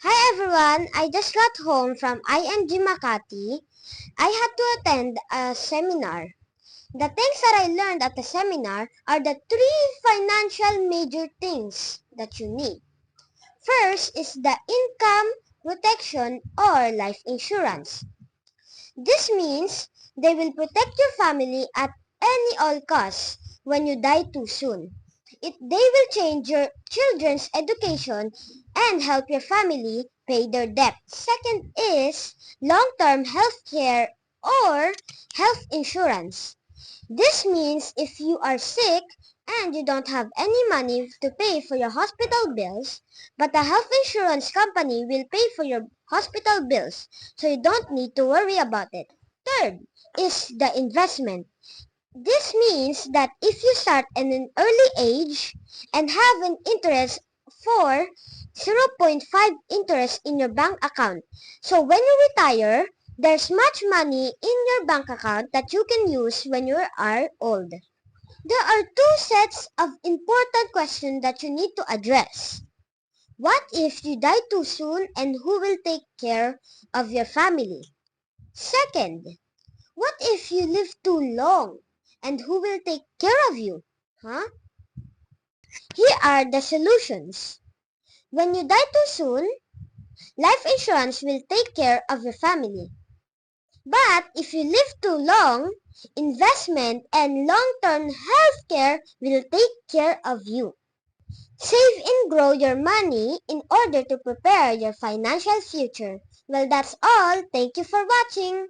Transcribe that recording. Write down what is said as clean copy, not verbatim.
Hi everyone, I just got home from IMG Makati. I had to attend a seminar. The things that I learned at the seminar are the three financial major things that you need. First is the income protection or life insurance. This means they will protect your family at any all costs when you die too soon. They will change your children's education and help your family pay their debt. Second is long-term health care or health insurance. This means if you are sick and you don't have any money to pay for your hospital bills, but the health insurance company will pay for your hospital bills, so you don't need to worry about it. Third is the investment. This means that if you start at an early age and have an interest for 0.5 interest in your bank account. So when you retire, there's much money in your bank account that you can use when you are old. There are two sets of important questions that you need to address. What if you die too soon and who will take care of your family? Second, what if you live too long and who will take care of you? Huh? Here are the solutions. When you die too soon, life insurance will take care of your family. But if you live too long, investment and long-term health care will take care of you. Save and grow your money in order to prepare your financial future. Well, that's all. Thank you for watching.